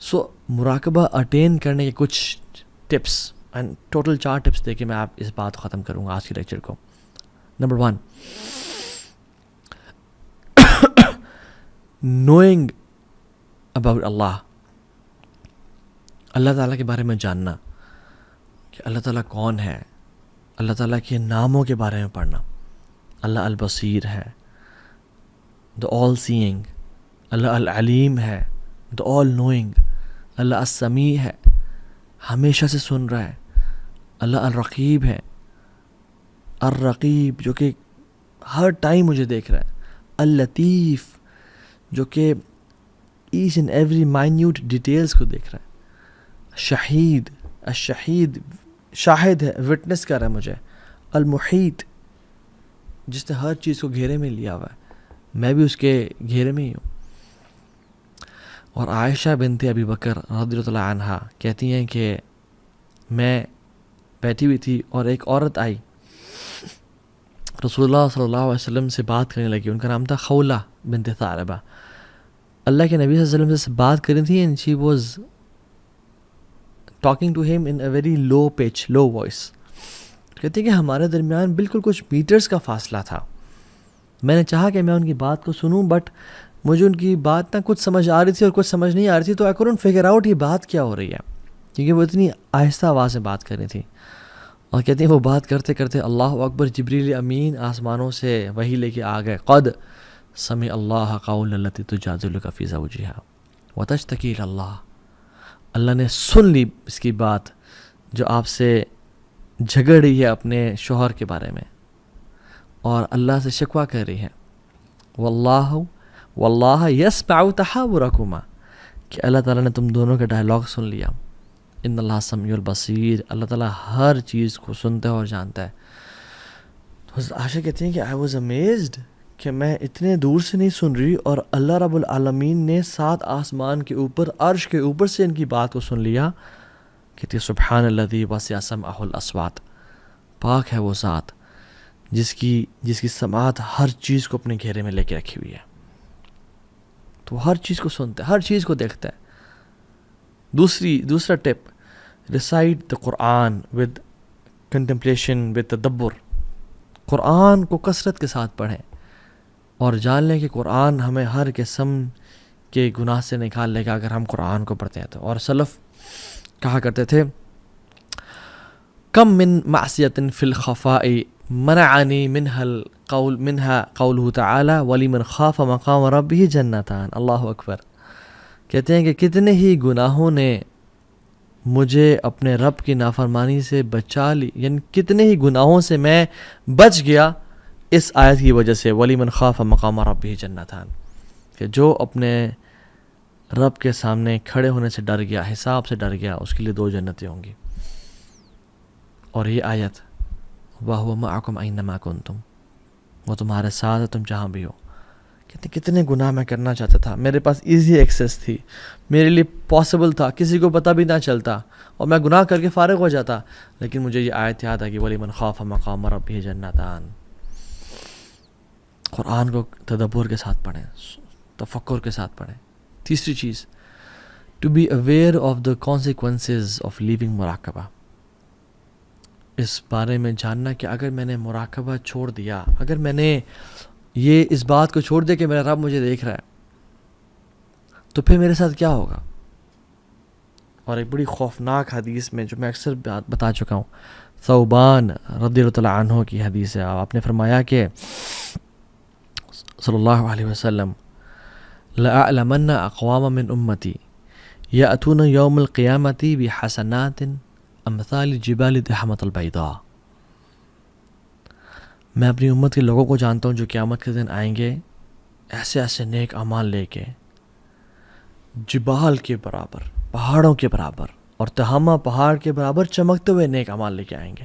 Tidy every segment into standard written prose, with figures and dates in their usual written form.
سو مراقبہ اٹین کرنے کے کچھ ٹپس، اینڈ ٹوٹل 4 ٹپس دے کے میں آپ اس بات کو ختم کروں گا آج کے لیکچر کو. نمبر 1، نوئنگ اباؤٹ اللہ، اللہ تعالیٰ کے بارے میں جاننا کہ اللہ تعالیٰ کون ہے، اللہ تعالیٰ کے ناموں کے بارے میں پڑھنا. اللہ البصیر ہے، دا آل سینگ. اللہ العلیم ہے، دا آل نوئنگ. اللہ السمیع ہے، ہمیشہ سے سن رہا ہے. اللہ الرقیب ہے، الرقیب جو کہ ہر ٹائم مجھے دیکھ رہا ہے. اللطیف جو کہ each and every minute details کو دیکھ رہا ہے. شہید، الشہید شاہد ہے، وٹنس کر رہا ہے مجھے. المحیط جس نے ہر چیز کو گھیرے میں لیا ہوا ہے، میں بھی اس کے گھیرے میں ہی ہوں. اور عائشہ بنت ابی بکر رضی اللہ عنہا کہتی ہیں کہ میں بیٹھی ہوئی تھی اور ایک عورت آئی، رسول اللہ صلی اللہ علیہ وسلم سے بات کرنے لگی. ان کا نام تھا خولہ بنت ثعلبہ. اللہ کے نبی صلی اللہ علیہ وسلم سے بات کر رہی تھی، and she was talking to him in a very low pitch, low voice. کہتے ہیں کہ ہمارے درمیان بالکل کچھ میٹرز کا فاصلہ تھا. میں نے چاہا کہ میں ان کی بات کو سنوں، بٹ مجھے ان کی بات نہ کچھ سمجھ آ رہی تھی اور کچھ سمجھ نہیں آ رہی تھی. تو آئی کڈنٹ فگر آؤٹ یہ بات کیا ہو رہی ہے، کیونکہ وہ اتنی آہستہ آواز میں بات کر رہی تھی. اور کہتے ہیں وہ بات کرتے کرتے اللہ اکبر، جبریل امین آسمانوں سے وحی لے کے آ گئے. قد سمع اللہ قول التی تجادلک فی زوجہا وتشتکی الی اللہ. اللہ نے سن لی اس کی بات جو آپ سے جھگڑ رہی ہے اپنے شوہر کے بارے میں اور اللہ سے شکوہ کر رہی ہے. واللہ یسمع تحاورکما، کہ اللہ تعالیٰ نے تم دونوں کا ڈائلاگ سن لیا. ان اللہ سمیع البصیر، اللہ تعالیٰ ہر چیز کو سنتا ہے اور جانتا ہے. تو عائشہ کہتی ہیں کہ آئی واز امیزڈ کہ میں اتنے دور سے نہیں سن رہی اور اللہ رب العالمین نے 7 آسمان کے اوپر، عرش کے اوپر سے ان کی بات کو سن لیا. کہتی ہے سبحان الذی وسع سمعہ الاصوات، پاک ہے وہ ذات جس کی سماعت ہر چیز کو اپنے گھیرے میں لے کے رکھی ہوئی ہے. تو وہ ہر چیز کو سنتا ہے، ہر چیز کو دیکھتا ہے. دوسرا tip, recite the Quran with contemplation, with تدبر. قرآن کو کثرت کے ساتھ پڑھیں اور جان لیں کہ قرآن ہمیں ہر قسم کے گناہ سے نکال لے گا اگر ہم قرآن کو پڑھتے ہیں تو. اور سلف کہا کرتے تھے کم من معصیت فی الخفاء منعنی منها قولہ تعالی ولمن خاف مقام ربہ جنتان. اللہ اکبر. کہتے ہیں کہ کتنے ہی گناہوں نے مجھے اپنے رب کی نافرمانی سے بچا لی، یعنی کتنے ہی گناہوں سے میں بچ گیا اس آیت کی وجہ سے. ولیمن خاف مقام ربہ جنتان، کہ جو اپنے رب کے سامنے کھڑے ہونے سے ڈر گیا، حساب سے ڈر گیا، اس کے لیے 2 جنتیں ہوں گی. اور یہ آیت وَهُوَ مَعَكُمْ أَيْنَمَا كُنْتُمْ، وہ تمہارے ساتھ ہے تم جہاں بھی ہو. کتنے گناہ میں کرنا چاہتا تھا، میرے پاس ایزی ایکسیس تھی، میرے لیے پاسبل تھا، کسی کو پتہ بھی نہ چلتا اور میں گناہ کر کے فارغ ہو جاتا. لیکن مجھے یہ آیت یاد آ کہ وَلِمَنْ خَافَ مَقَامَ رَبِّهِ جَنَّتَانِ. قرآن کو تدبر کے ساتھ پڑھیں، تفکر کے ساتھ پڑھیں. تیسری چیز، to be aware of the consequences of living مراقبہ. اس بارے میں جاننا کہ اگر میں نے مراقبہ چھوڑ دیا، اگر میں نے یہ اس بات کو چھوڑ دیا کہ میرا رب مجھے دیکھ رہا ہے، تو پھر میرے ساتھ کیا ہوگا. اور ایک بڑی خوفناک حدیث میں جو میں اکثر بتا چکا ہوں، ثوبان رضی اللہ عنہ کی حدیث ہے. آپ نے فرمایا کہ صلی اللہ علیہ وسلم لَأَعْلَمَنَّ أَقْوَامًا مِّنْ أُمَّتِي يَأْتُونَ يَوْمَ الْقِيَامَةِ بِحَسَنَاتٍ أَمْثَالِ جِبَالِ تِحَمَةَ الْبَيْضَاءِ. میں اپنی امت کے لوگوں کو جانتا ہوں جو قیامت کے دن آئیں گے ایسے ایسے نیک اعمال لے کے، جبال کے برابر، پہاڑوں کے برابر، اور تہامہ پہاڑ کے برابر چمکتے ہوئے نیک اعمال لے کے آئیں گے.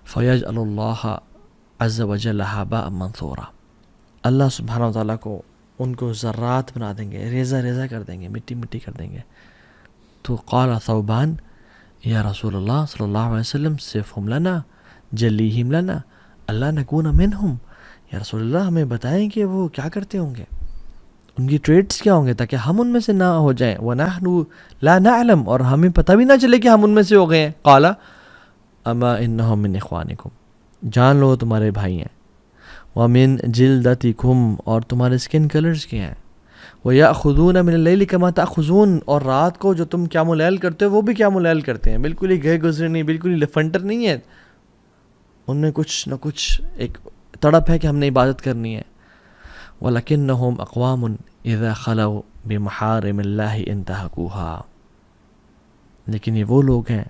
فَيَجْعَلُ اللَّهَ عَزَّ وَجَلَّ هَبَاءً مَنْثُورًا. اللہ سبحانہ وتعالیٰ کو ان کو ذرات بنا دیں گے، ریزہ ریزہ کر دیں گے، مٹی مٹی کر دیں گے. تو قال ثوبان یا رسول اللہ صلی اللہ علیہ وسلم صفہم لنا جلیہم لنا اللہ نکون منہم. یا رسول اللہ ہمیں بتائیں کہ وہ کیا کرتے ہوں گے ان کی ٹریٹس کیا ہوں گے تاکہ ہم ان میں سے نہ ہو جائیں. وَنَحْنُ لَا نَعْلَمُ اور ہمیں پتہ بھی نہ چلے کہ ہم ان میں سے ہو گئے ہیں. قَالَ أَمَا إِنَّهُم مِّنْ إِخْوَانِكُمْ جان لو تمہارے بھائی ہیں. وَمِن جِلْدَتِكُمْ اور تمہارے سکن کلرز کے ہیں. وَيَأْخُذُونَ مِنَ اللَّيْلِ كَمَا تَأْخُذُونَ اور رات کو جو تم قیام اللیل کرتے ہو وہ بھی قیام اللیل کرتے ہیں. بالکل ہی گئے گزرے نہیں, بالکل ہی لفنٹر نہیں ہے. ان میں کچھ نہ کچھ ایک تڑپ ہے کہ ہم نے عبادت کرنی ہے. وَلَكِنَّهُمْ أَقْوَامٌ إِذَا خَلَوْا بِمَحَارِمِ اللَّهِ انتهكوها لیکن یہ وہ لوگ ہیں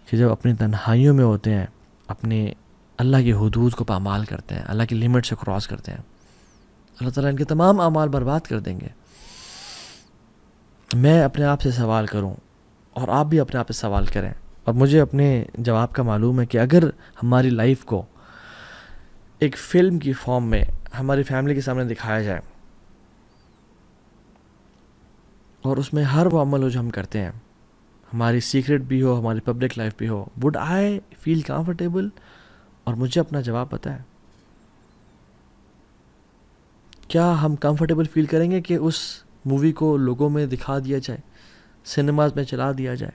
کہ جب اپنی تنہائیوں میں ہوتے ہیں اپنے اللہ کی حدود کو پامال کرتے ہیں, اللہ کی لیمٹ سے کراس کرتے ہیں, اللہ تعالیٰ ان کے تمام اعمال برباد کر دیں گے. میں اپنے آپ سے سوال کروں اور آپ بھی اپنے آپ سے سوال کریں, اور مجھے اپنے جواب کا معلوم ہے کہ اگر ہماری لائف کو ایک فلم کی فارم میں ہماری فیملی کے سامنے دکھایا جائے اور اس میں ہر وہ عمل ہو جو ہم کرتے ہیں, ہماری سیکرٹ بھی ہو, ہماری پبلک لائف بھی ہو, وڈ آئی فیل کمفرٹیبل؟ اور مجھے اپنا جواب پتہ ہے. کیا ہم کمفرٹیبل فیل کریں گے کہ اس مووی کو لوگوں میں دکھا دیا جائے, سنیماز میں چلا دیا جائے؟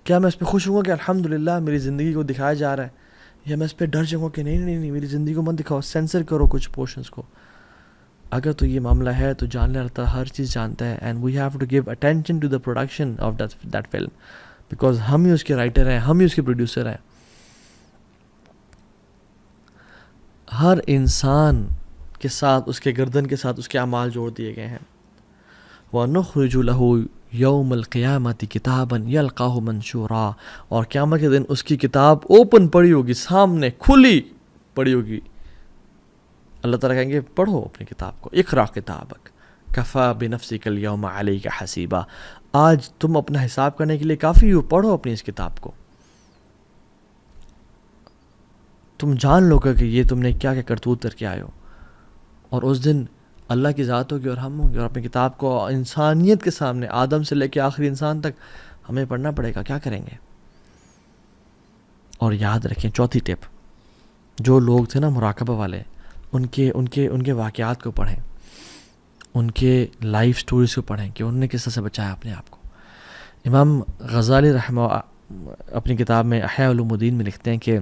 کیا میں اس پہ خوش ہوں گا کہ الحمدللہ میری زندگی کو دکھایا جا رہا ہے, یا میں اس پہ ڈر جاؤں گا کہ نہیں میری زندگی کو مت دکھاؤ, سینسر کرو کچھ پورشنز کو؟ اگر تو یہ معاملہ ہے تو جان لے اللہ تعالیٰ ہر چیز جانتا ہے, and we have to give attention to the production of that film, because ہم ہی اس کے رائٹر ہیں, ہم ہی اس کے پروڈیوسر ہیں. ہر انسان کے ساتھ, اس کے گردن کے ساتھ اس کے اعمال جوڑ دیے گئے ہیں. وَنُخْرِجُ لَهُ يَوْمَ الْقِيَامَةِ كِتَابًا يَلْقَاهُ مَنشُورًا اور قیامت کے دن اس کی کتاب اوپن پڑی ہوگی, سامنے کھلی پڑی ہوگی. اللہ تعالیٰ کہیں گے پڑھو اپنی کتاب کو, اقرأ کتابک کفیٰ بنفسک اليوم علیک حسیبا, آج تم اپنا حساب کرنے کے لیے کافی ہو, پڑھو اپنی اس کتاب کو. تم جان لو کہ یہ تم نے کیا کیا کرتوت کر کے آئے ہو. اور اس دن اللہ کی ذات ہوگی اور ہم ہوں گے, اور اپنی کتاب کو انسانیت کے سامنے, آدم سے لے کے آخری انسان تک ہمیں پڑھنا پڑے گا. کیا کریں گے؟ اور یاد رکھیں چوتھی ٹپ, جو لوگ تھے نا مراقبہ والے, ان کے واقعات کو پڑھیں, ان کے لائف سٹوریز کو پڑھیں کہ انہوں نے کس طرح سے بچایا اپنے آپ کو. امام غزالی رحمہ اپنی کتاب میں احیاء علوم الدین میں لکھتے ہیں کہ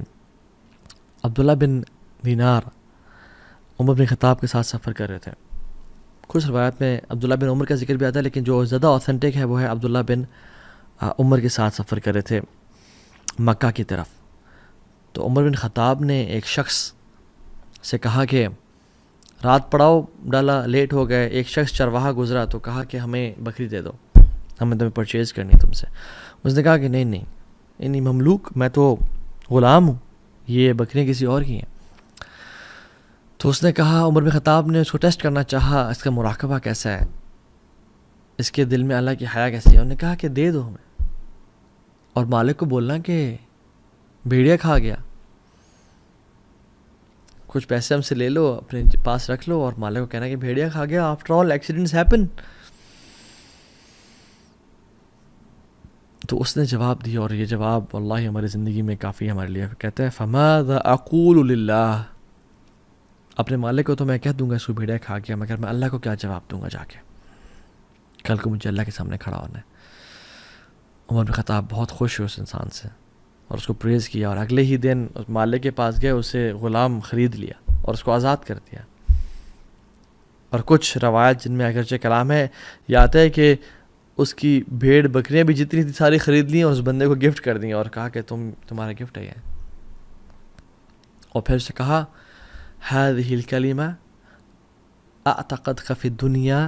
عبداللہ بن دینار عمر بن خطاب کے ساتھ سفر کر رہے تھے. کچھ روایت میں عبداللہ بن عمر کا ذکر بھی آتا ہے, لیکن جو زیادہ اوتھینٹک ہے وہ ہے عبداللہ بن عمر کے ساتھ سفر کر رہے تھے مکہ کی طرف. تو عمر بن خطاب نے ایک شخص سے کہا کہ رات پڑاؤ ڈالا, لیٹ ہو گئے. ایک شخص چرواہا گزرا تو کہا کہ ہمیں بکری دے دو, ہمیں تمہیں پرچیز کرنی ہے تم سے. اس نے کہا کہ نہیں مملوک, میں تو غلام ہوں, یہ بکریاں کسی اور کی ہیں. تو اس نے کہا, عمر بن خطاب نے اس کو ٹیسٹ کرنا چاہا, اس کا مراقبہ کیسا ہے, اس کے دل میں اللہ کی حیا کیسی ہے. انہوں نے کہا کہ دے دو ہمیں, اور مالک کو بولنا کہ بھیڑیا کھا گیا, کچھ پیسے ہم سے لے لو, اپنے پاس رکھ لو, اور مالک کو کہنا کہ بھیڑیا کھا گیا. After all accidents happen. تو اس نے جواب دیا, اور یہ جواب واللہ ہماری زندگی میں کافی ہمارے لیے. کہتا ہے فماذا اقول للہ, اپنے مالک کو تو میں کہہ دوں گا اس کو بھیڑیا کھا گیا, مگر میں اللہ کو کیا جواب دوں گا جا کے, کل کو مجھے اللہ کے سامنے کھڑا ہونا ہے. عمر بن خطاب بہت خوش ہوئے اس انسان سے اور اس کو پریز کیا, اور اگلے ہی دن اس مالک کے پاس گئے, اسے غلام خرید لیا اور اس کو آزاد کر دیا. اور کچھ روایت جن میں اگرچہ کلام ہے, یہ آتا ہے کہ اس کی بھیڑ بکریاں بھی جتنی تھی ساری خرید لیں اور اس بندے کو گفٹ کر دیں, اور کہا کہ تمہارا گفٹ ہے یہ. اور پھر اسے کہا هذه الکلمہ اعتقدک فی الدنیا,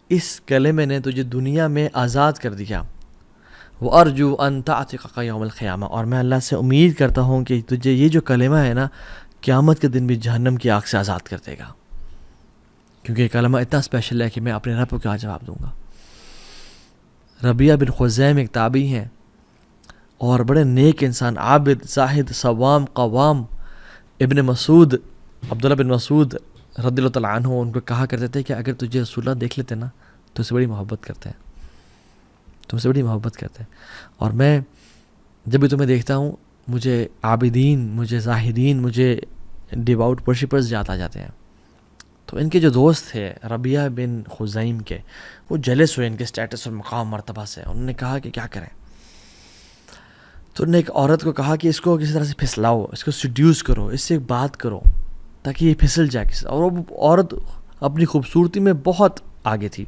اس کلمے نے تجھے دنیا میں آزاد کر دیا. وارجو ان تعتقک یوم القیامہ, اور میں اللہ سے امید کرتا ہوں کہ تجھے یہ جو کلمہ ہے نا قیامت کے دن بھی جہنم کی آگ سے آزاد کر دے گا, کیونکہ یہ کلمہ اتنا اسپیشل ہے کہ میں اپنے رب کو کیا جواب دوں گا. ربیعہ بن خزیم ایک تابعی ہیں اور بڑے نیک انسان, عابد, زاہد, صوام, قوام. ابن مسعود, عبداللہ بن مسعود رضی اللہ تعالیٰ عنہ, ان کو کہا کرتے تھے کہ اگر تجھے رسول اللہ دیکھ لیتے نا تو اس سے بڑی محبت کرتے ہیں, تم سے بڑی محبت کرتے ہیں. اور میں جب بھی تمہیں دیکھتا ہوں مجھے عابدین, مجھے زاہدین, مجھے ڈیواؤٹ ورشپرز یاد آ جاتے ہیں. تو ان کے جو دوست تھے ربیعہ بن خزیم کے، وہ جلس ہوئے ان کے سٹیٹس اور مقام مرتبہ سے. انہوں نے کہا کہ کیا کریں. تو انہوں نے ایک عورت کو کہا کہ اس کو کسی طرح سے پھسلاؤ، اس کو سیڈیوس کرو، اس سے بات کرو تاکہ یہ پھسل جائے کسی. اور وہ عورت اپنی خوبصورتی میں بہت آگے تھی.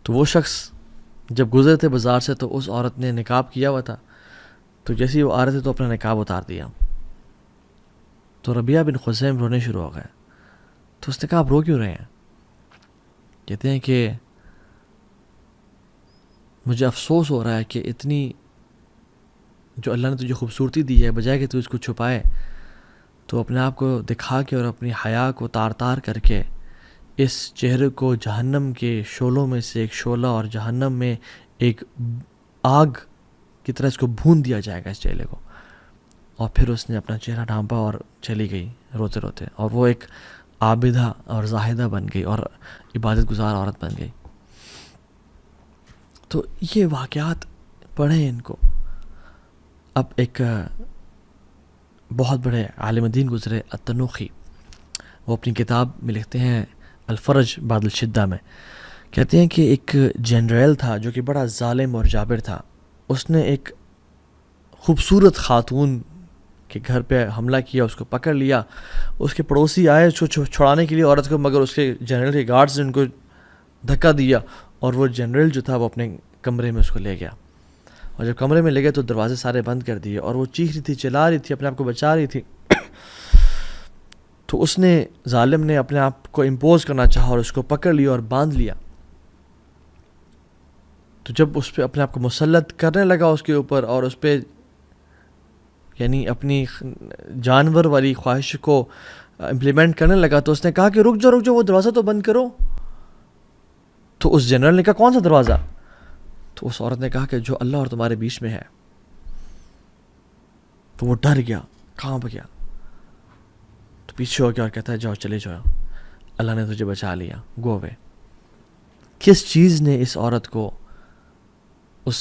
تو وہ شخص جب گزرے تھے بازار سے تو اس عورت نے نقاب کیا ہوا تھا، تو جیسے ہی وہ آ رہے تھے تو اپنا نقاب اتار دیا. تو ربیعہ بن خزیم رونے شروع ہو گئے. تو اس نے کہا آپ رو کیوں رہے ہیں؟ کہتے ہیں کہ مجھے افسوس ہو رہا ہے کہ اتنی جو اللہ نے تجھے خوبصورتی دی ہے، بجائے کہ تو اس کو چھپائے، تو اپنے آپ کو دکھا کے اور اپنی حیا کو تار تار کر کے اس چہرے کو جہنم کے شعلوں میں سے ایک شعلہ اور جہنم میں ایک آگ کی طرح اس کو بھون دیا جائے گا اس چہرے کو. اور پھر اس نے اپنا چہرہ ڈھانپا اور چلی گئی روتے روتے، اور وہ ایک عابدہ اور زاہدہ بن گئی اور عبادت گزار عورت بن گئی. تو یہ واقعات پڑھیں ان کو. اب ایک بہت بڑے عالم دین گزرے التنوخی، وہ اپنی کتاب میں لکھتے ہیں الفرج بعد الشدہ میں، کہتے ہیں کہ ایک جنرل تھا جو کہ بڑا ظالم اور جابر تھا. اس نے ایک خوبصورت خاتون کے گھر پہ حملہ کیا، اس کو پکڑ لیا. اس کے پڑوسی آئے اس کو چھڑانے کے لیے عورت کو، مگر اس کے جنرل کے گارڈز نے ان کو دھکا دیا اور وہ جنرل جو تھا وہ اپنے کمرے میں اس کو لے گیا. اور جب کمرے میں لے گئے تو دروازے سارے بند کر دیے، اور وہ چیخ رہی تھی، چلا رہی تھی، اپنے آپ کو بچا رہی تھی. تو اس نے ظالم نے اپنے آپ کو امپوز کرنا چاہا اور اس کو پکڑ لیا اور باندھ لیا. تو جب اس پہ اپنے آپ کو مسلط کرنے لگا اس کے اوپر، اور اس پہ یعنی اپنی جانور والی خواہش کو امپلیمنٹ کرنے لگا، تو اس نے کہا کہ رک جاؤ وہ دروازہ تو بند کرو. تو اس جنرل نے کہا کون سا دروازہ؟ تو اس عورت نے کہا کہ جو اللہ اور تمہارے بیچ میں ہے. تو وہ ڈر گیا، کہاں پہ گیا؟ تو پیچھے ہو گیا اور کہتا ہے جاؤ چلے جاؤ، اللہ نے تجھے بچا لیا، گو اوے. کس چیز نے اس عورت کو اس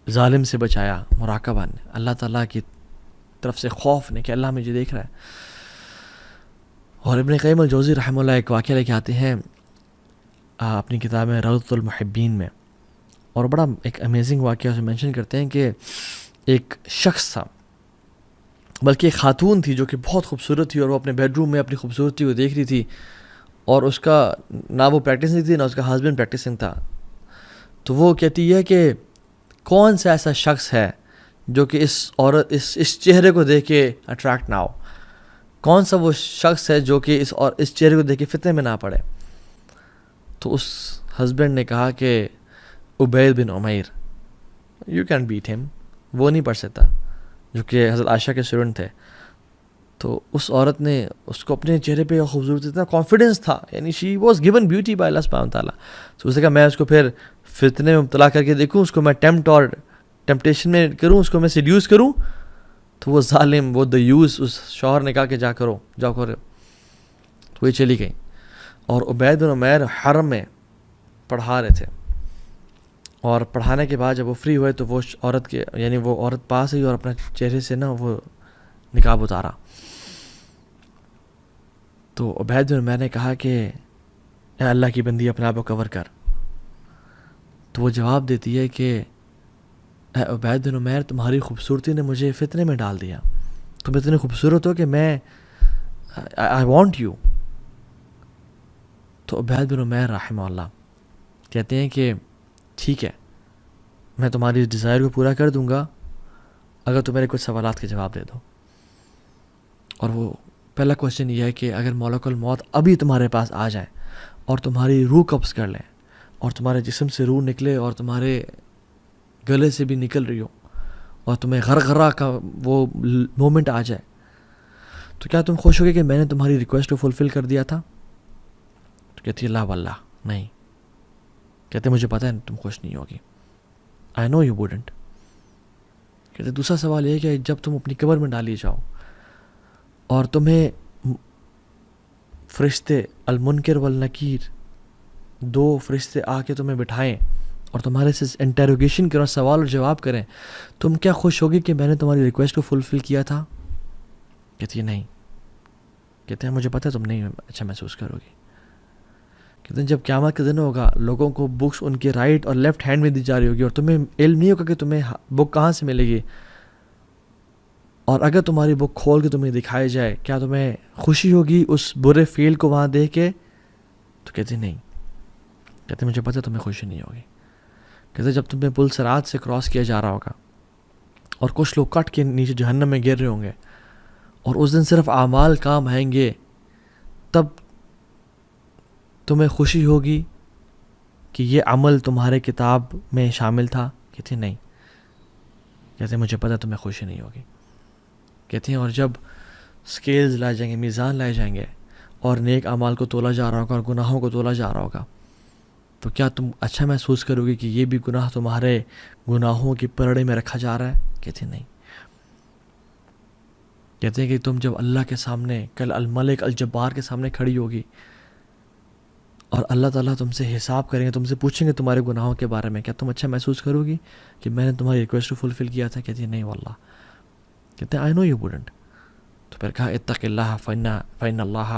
ظالم سے بچایا؟ مراقبہ نے، اللہ تعالیٰ کی طرف سے خوف نے کہ اللہ مجھے دیکھ رہا ہے. اور ابن قیم الجوزی رحمہ اللہ ایک واقعہ لے کے آتے ہیں اپنی کتاب میں روضۃ المحبین میں، اور بڑا ایک امیزنگ واقعہ اسے مینشن کرتے ہیں کہ ایک شخص تھا، بلکہ ایک خاتون تھی جو کہ بہت خوبصورت تھی، اور وہ اپنے بیڈ روم میں اپنی خوبصورتی کو دیکھ رہی تھی، اور اس کا نہ وہ پریکٹسنگ تھی نہ اس کا ہسبینڈ پریکٹسنگ تھا. تو وہ کہتی ہے کہ کون سا ایسا شخص ہے جو کہ اس چہرے کو دیکھ کے اٹریکٹ نہ ہو؟ کون سا وہ شخص ہے جو کہ اس چہرے کو دیکھ کے فتنے میں نہ پڑے؟ تو اس ہسبینڈ نے کہا کہ عبید بن عمیر، یو کین بیٹ ہم، وہ نہیں پڑھ سکتا، جو کہ حضرت عائشہ کے اسٹوڈنٹ تھے. تو اس عورت نے اس کو اپنے چہرے پہ خوبصورتی اتنا کانفیڈنس تھا، یعنی she was given beauty by اللہ سبحانہ تعالیٰ. تو اس نے کہا میں اس کو پھر فتنے میں مبتلا کر کے دیکھوں، اس کو میں ٹیمپٹیشن میں کروں، اس کو میں سیڈیوس کروں. تو وہ ظالم، وہ دیوس، اس شوہر نے کہا کہ جاؤ کرو. تو یہ چلی گئی، اور عبید بن عمیر حرم میں پڑھا رہے تھے، اور پڑھانے کے بعد جب وہ فری ہوئے تو وہ عورت پاس آئی اور اپنے چہرے سے نا وہ نقاب اتارا. تو عبید بن عمیر نے کہا کہ اے اللہ کی بندی اپنے آپ کو کور کر. تو وہ جواب دیتی ہے کہ اے عبید بن عمیر، تمہاری خوبصورتی نے مجھے فتنے میں ڈال دیا، تم اتنے خوبصورت ہو کہ میں آئی وانٹ یو. تو عبید بن عمیر رحمہ اللہ کہتے ہیں کہ ٹھیک ہے، میں تمہاری ڈیزائر کو پورا کر دوں گا اگر تم میرے کچھ سوالات کے جواب دے دو. اور وہ پہلا کوشچن یہ ہے کہ اگر ملک الموت ابھی تمہارے پاس آ جائیں اور تمہاری روح قبض کر لیں، اور تمہارے جسم سے روح نکلے اور تمہارے گلے سے بھی نکل رہی ہو، اور تمہیں غرغرہ کا وہ مومنٹ آ جائے، تو کیا تم خوش ہوگے کہ میں نے تمہاری ریکویسٹ کو فلفل کر دیا تھا؟ تو کہتی ہے لا واللہ نہیں. کہتے مجھے پتہ ہے تم خوش نہیں ہوگی، آئی نو یو ووڈنٹ. کہتے دوسرا سوال یہ ہے کہ جب تم اپنی قبر میں ڈالی جاؤ اور تمہیں فرشتے المنکر والنکیر، دو فرشتے آ کے تمہیں بٹھائیں اور تمہارے سے انٹیروگیشن کریں، سوال اور جواب کریں، تم کیا خوش ہوگی کہ میں نے تمہاری ریکویسٹ کو فلفل کیا تھا؟ کہتی ہے نہیں. کہتے ہیں مجھے پتہ ہے تم نہیں اچھا محسوس کرو گی. کہتے ہیں جب قیامت کا دن ہوگا لوگوں کو بکس ان کے رائٹ اور لیفٹ ہینڈ میں دی جا رہی ہوگی اور تمہیں علم نہیں ہوگا کہ تمہیں بک کہاں سے ملے گی, اور اگر تمہاری بک کھول کے تمہیں دکھائی جائے کیا تمہیں خوشی ہوگی اس برے فیل کو وہاں دیکھ کے؟ تو کہتے نہیں. کہتے مجھے پتہ تمہیں خوشی نہیں ہوگی. کہتے جب تمہیں پل صراط سے کراس کیا جا رہا ہوگا اور کچھ لوگ کٹ کے نیچے جہنم میں گر رہے ہوں گے اور اس دن صرف اعمال کام آئیں گے, تب تمہیں خوشی ہوگی کہ یہ عمل تمہارے کتاب میں شامل تھا؟ کہتے نہیں. کہتے مجھے پتہ تمہیں خوشی نہیں ہوگی. کہتے ہیں اور جب سکیلز لائے جائیں گے, میزان لائے جائیں گے اور نیک اعمال کو تولا جا رہا ہوگا اور گناہوں کو تولا جا رہا ہوگا, تو کیا تم اچھا محسوس کرو گے کہ یہ بھی گناہ تمہارے گناہوں کی پرڑے میں رکھا جا رہا ہے؟ کہتے نہیں. کہتے ہیں کہ تم جب اللہ کے سامنے کل الملک الجبار کے سامنے کھڑی ہوگی اور اللہ تعالیٰ تم سے حساب کریں گے, تم سے پوچھیں گے تمہارے گناہوں کے بارے میں, کیا تم اچھا محسوس کرو گی کہ میں نے تمہاری ریکویسٹ کو فلفل کیا تھا؟ کہتی ہے نہیں واللہ. کہتے ہیں آئی نو یو وڈنٹ. تو پھر کہا اتق اللہ فإن اللہ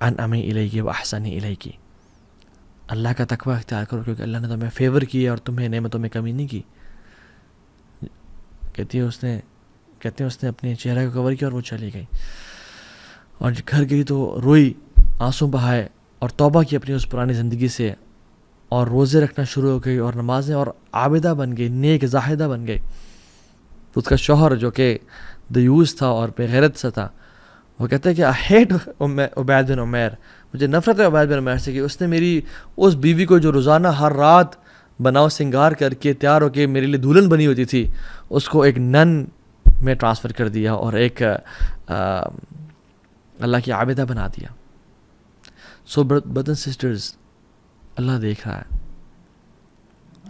انعم الیک واحسن الیک. اللہ کا تقوی اختیار کرو کیونکہ اللہ نے تمہیں فیور کیا اور تمہیں نعمتوں میں کمی نہیں کی. کہتے ہیں اس نے اپنے چہرے کو کور کیا اور وہ چلی گئی اور گھر گئی تو روئی, آنسو بہائے اور توبہ کی اپنی اس پرانی زندگی سے, اور روزے رکھنا شروع ہو گئی اور نمازیں, اور عابدہ بن گئی, نیک زاہدہ بن گئی. اس کا شوہر جو کہ دیوس تھا اور بے غیرت سے تھا, وہ کہتا ہے کہ آئی ہیٹ عبید بن عمیر, مجھے نفرت ہے عبید بن عمیر سے کہ اس نے میری اس بیوی کو جو روزانہ ہر رات بناؤ سنگار کر کے تیار ہو کے میرے لیے دلہن بنی ہوتی تھی, اس کو ایک نن میں ٹرانسفر کر دیا اور ایک اللہ کی عابدہ بنا دیا. سو برادرز اینڈ سسٹرز, اللہ دیکھ رہا ہے.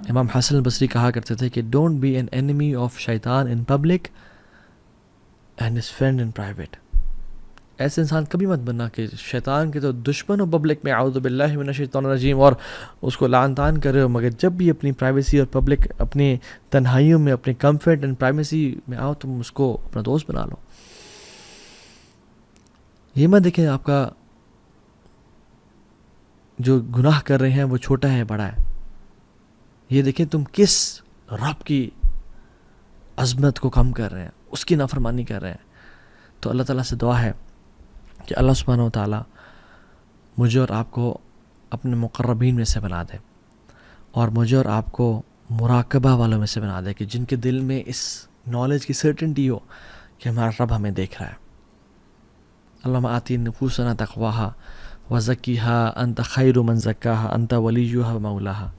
امام حسن البصری کہا کرتے تھے کہ don't be an enemy of شیطان in public and his friend in private. ایسے انسان کبھی مت بننا کہ شیطان کے تو دشمن ہو پبلک میں, اعوذ باللہ من الشیطان الرجیم, اور اس کو لعن طعن کر رہے ہو, مگر جب بھی اپنی پرائیویسی اور پبلک اپنی تنہائیوں میں اپنے کمفرٹ اینڈ پرائیویسی میں آؤ, تم اس کو اپنا دوست بنا لو. یہ مت دیکھیں آپ کا جو گناہ کر رہے ہیں وہ چھوٹا ہے بڑا ہے, یہ دیکھیں تم کس رب کی عظمت کو کم کر رہے ہیں, اس کی نافرمانی کر رہے ہیں. تو اللہ تعالیٰ سے دعا ہے کہ اللہ سبحانہ و تعالیٰ مجھے اور آپ کو اپنے مقربین میں سے بنا دے, اور مجھے اور آپ کو مراقبہ والوں میں سے بنا دے کہ جن کے دل میں اس نالج کی سرٹنٹی ہو کہ ہمارا رب ہمیں دیکھ رہا ہے. اللہم آتی نفوسنا تقواہا وزکیہا انت خیر من زکاہا انت ولیہا ومولاہا.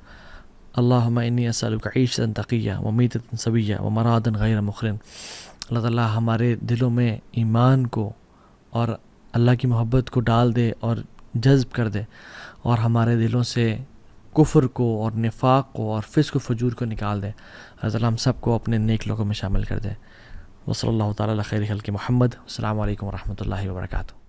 اللہم انی اسألک عیشتا تقیہ ومیتتا سویہ ومرادا غیر مخرن. اللہ تعالیٰ ہمارے دلوں میں ایمان کو اور اللہ کی محبت کو ڈال دے اور جذب کر دے, اور ہمارے دلوں سے کفر کو اور نفاق کو اور فسق و فجور کو نکال دے. اللہ تعالیٰ ہم سب کو اپنے نیک لوگوں میں شامل کر دے. وصلی اللہ تعالیٰ علی خیر خلق محمد. السلام علیکم ورحمۃ اللہ وبرکاتہ.